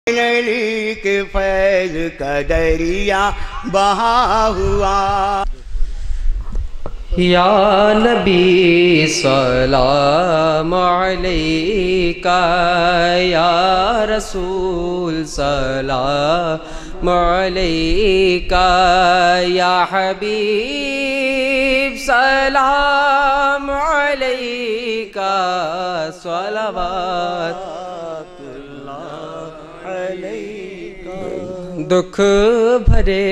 علی کے فیض کا دریا بہا ہوا۔ یا نبی سلام علیکہ، یا رسول سلام علیکہ، یا حبیب سلام علیکہ، صلوات اللہ علیکہ۔ دکھ بھرے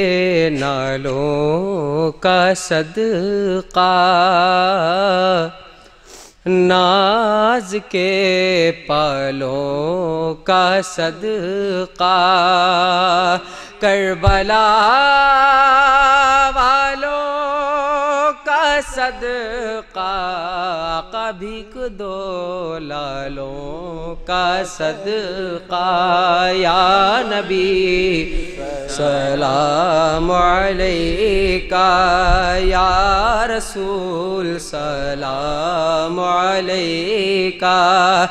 نالوں کا صدقہ، ناز کے پالوں کا صدقہ، کربلا والوں کا صدقہ، کبھی دو لالوں کا صدقہ۔ یا نبی سلام علیکہ، یا رسول سلام علیکہ،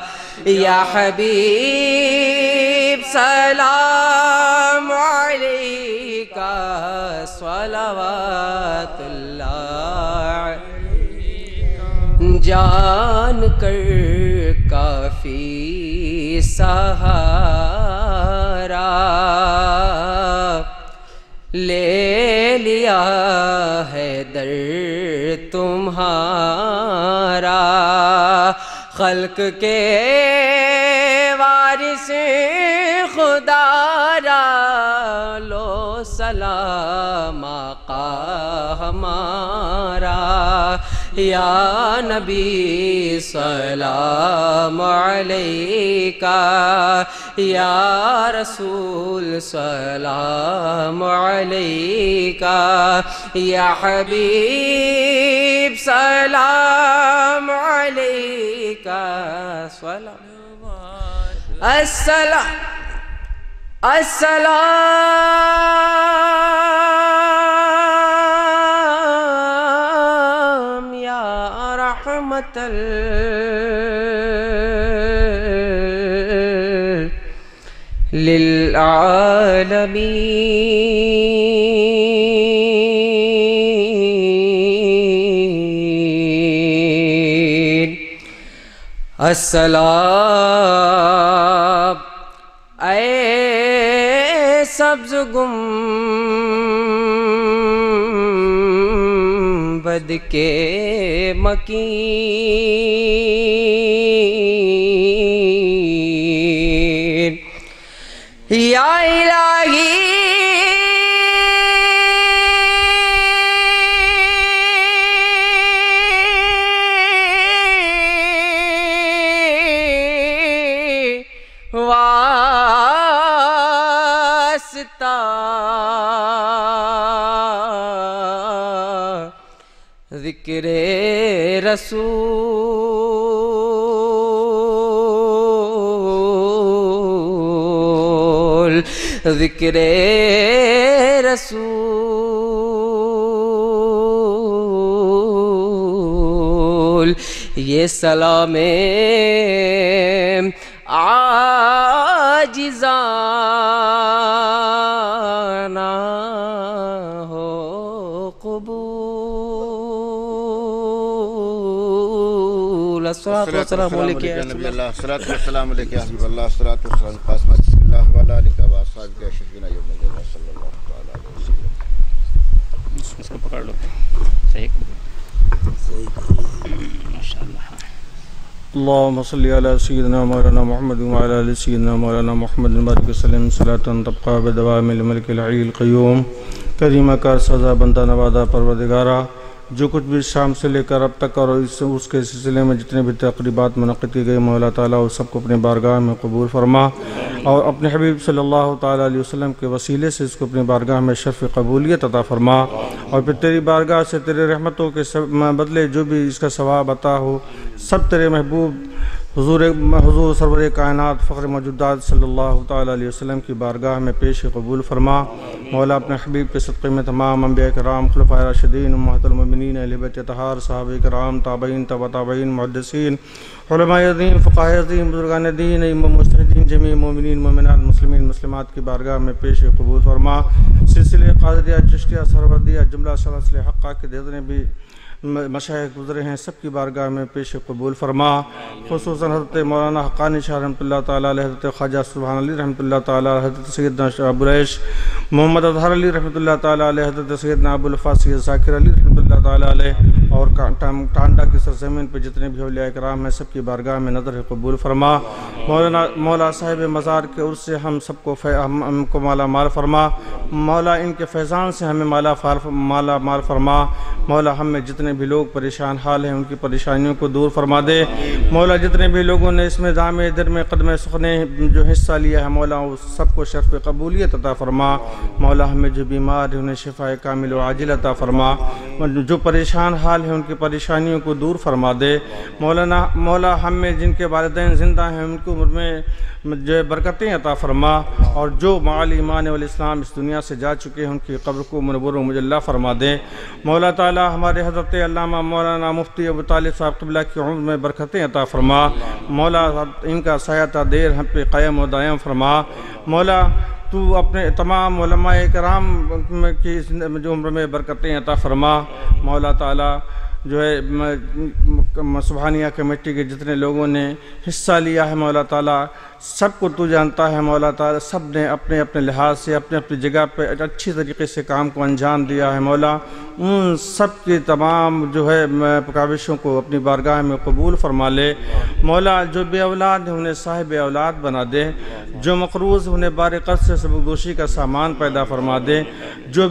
یا حبیب سلام علیکہ، صلوات اللہ علیکہ۔ جان کر کافی سہارا، لے لیا ہے در تمہارا، خلق کے وارث خدا را، لو سلام آقا ہمارا۔ یا نبی سلام علیکہ، یا رسول سلام علیکہ، یا حبیب سلام علیکہ، السلام السلام یا رحمت للعالمین۔ السلام اے سبز گنبد کے مکین، یا الہی واسطہ ذکر رسول، ذکر رسول، یہ سلام عاجزانہ ہو قبول۔ الصلاۃ والسلام علیکہ یا نبی اللہ، الصلاۃ والسلام علیکہ یا حبیب اللہ، الصلاۃ والسلام قاسم بسم اللہ وعلی آلہ واصحابہ اشرفین یوم الجزاء صلی اللہ تعالی علیہ وسلم۔ اس کو پکڑ لو، صحیح ماشاءاللہ۔ اللهم صل على سيدنا مولانا محمد وعلى آل سيدنا مولانا محمد وبارك وسلم صلاة تبقى بدوام الملك الحي القيوم۔ کریمہ کار سزا بندہ نوازا پروردگارہ، جو کچھ بھی شام سے لے کر اب تک اور اس کے سلسلے میں جتنے بھی تقریبات منعقد کی گئی، مولا تعالیٰ اس سب کو اپنے بارگاہ میں قبول فرما، اور اپنے حبیب صلی اللہ تعالیٰ علیہ وسلم کے وسیلے سے اس کو اپنے بارگاہ میں شرف قبولیت عطا فرما، اور پھر تیری بارگاہ سے تیرے رحمتوں کے بدلے جو بھی اس کا ثواب عطا ہو، سب تیرے محبوب حضور سرور کائنات فخر موجودات صلی اللہ تعالیٰ علیہ وسلم کی بارگاہ میں پیش قبول فرما۔ مولا اپنے حبیب کے صدقے میں تمام انبیاء کرام، خلفائے راشدین، امہات المؤمنین، اہل بیت اطہار، صحابہ کرام، تابعین، تبع تابعین، محدثین، علماء دین، فقہاء دین، بزرگان دین، امام مجتہدین موحدین جمیع مومنین مومنات مسلمین مسلمات کی بارگاہ میں پیش قبول فرما۔ سلسلے قادریہ چشتیہ سہروردیہ جملہ سلاسل حقہ کے جتنے بھی مشائخ گزرے ہیں سب کی بارگاہ میں پیش قبول فرما۔ خصوصاً حضرت مولانا حقانی شاہ رحمۃ اللہ تعالیٰ علیہ، حضرت خواجہ سبحان علی رحمۃ اللہ تعالیٰ علیہ، حضرت سیدنا شاہ ابو العیش محمد اظہر علی رحمۃ اللہ تعالیٰ علیہ، حضرت سیدنا ابو الوفا سید ذاکر علی رحمۃ اللہ تعالیٰ علیہ، اور ٹانڈا کی سرزمین پہ جتنے بھی اولیاء کرام ہیں سب کی بارگاہ میں نظر قبول فرما۔ مولا صاحب مزار کے عرص سے ہم سب کو ہم کو مالا مال فرما۔ مولا ان کے فیضان سے ہمیں مالا مال فرما۔ مولا ہم میں جتنے بھی لوگ پریشان حال ہیں ان کی پریشانیوں کو دور فرما دے۔ مولا جتنے بھی لوگوں نے اس میں دام در میں قدم سخنے جو حصہ لیا ہے مولا وہ سب کو شرف قبولیت عطا فرما۔ مولا ہمیں جو بیمار ہیں انہیں شفاء کامل و عاجل عطا فرما۔ جو پریشان حال ہیں ان کی پریشانیوں کو دور فرما دے۔ مولا ہم میں جن کے والدین زندہ ہیں ان کو عمر میں جو برکتیں عطا فرما، اور جو معال ایمان والاسلام اس دنیا سے جا چکے ہیں ان کی قبر کو منور و مجلہ فرما دے۔ مولا تعالی ہمارے حضرت علامہ مولانا مفتی ابو طالب صاحب قبلہ کی عمر میں برکتیں عطا فرما۔ مولا ان کا سایہ دیر ہم پہ قائم و دائم فرما۔ مولا تو اپنے تمام علماء کرام کی جو عمر میں برکتیں عطا فرما۔ مولا تعالی جو ہے سبحانیہ کمیٹی کے جتنے لوگوں نے حصہ لیا ہے مولا تعالیٰ سب کو تو جانتا ہے مولا تعالیٰ، سب نے اپنے اپنے لحاظ سے اپنے اپنی جگہ پہ اچھی طریقے سے کام کو انجام دیا ہے مولا۔ ان سب کی تمام جو ہے کاوشوں کو اپنی بارگاہ میں قبول فرما لے۔ مولا جو بے اولاد ہیں انہیں صاحب اولاد بنا دے، جو مقروض انہیں بار قرض سے سبکدوشی کا سامان پیدا فرما دے، جو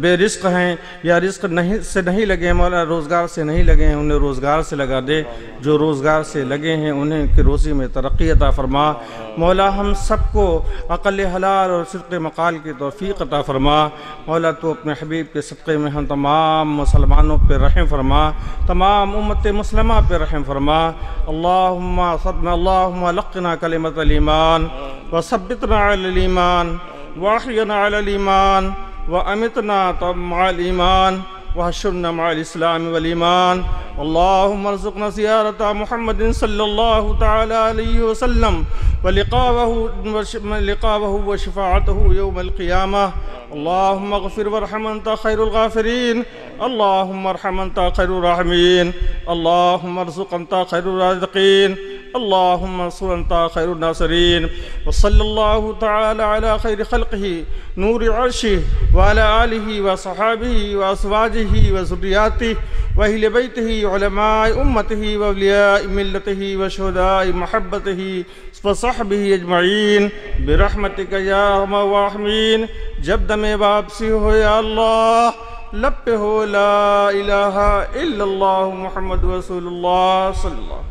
بے رزق ہیں یا رزق نہیں لگے مولا روزگار سے نہیں لگے ہیں انہیں روزگار سے لگا دے، جو روزگار سے لگے ہیں انہیں کی روزی میں ترقی عطا فرما۔ مولا ہم سب کو عقل حلال اور صدق مقال کی توفیق عطا فرما۔ مولا تو اپنے حبیب کے صدقے میں ہم تمام مسلمانوں پہ رحم فرما، تمام امت مسلمہ پہ رحم فرما۔ اللہم لقنا کلمۃ الایمان وثبتنا علی الایمان واحینا علی الایمان وامتنا مع الایمان وحشرنا مع الإسلام والإيمان۔ اللهم ارزقنا زيارة محمد صلى الله تعالى عليه وسلم ولقاءه وشفاعته يوم القيامة۔ اللهم اغفر وارحم أنت خير الغافرين، اللهم ارحم أنت خير الراحمين، اللهم ارزق أنت خير الرازقين، اللهم انصر أنت خير الناصرين۔ وصلى الله تعالى على خير خلقه نور عرشه وعلى آله وصحابه وأزواجه وذرياته وأهل بيته علماء أمته وأولياء ملته وشهداء محبته وصحبه أجمعين برحمتك يا أرحم الراحمين۔ جب دم واپسی ہو یا اللہ لب پہ ہو لا الہ الا اللہ محمد رسول اللہ صلی اللہ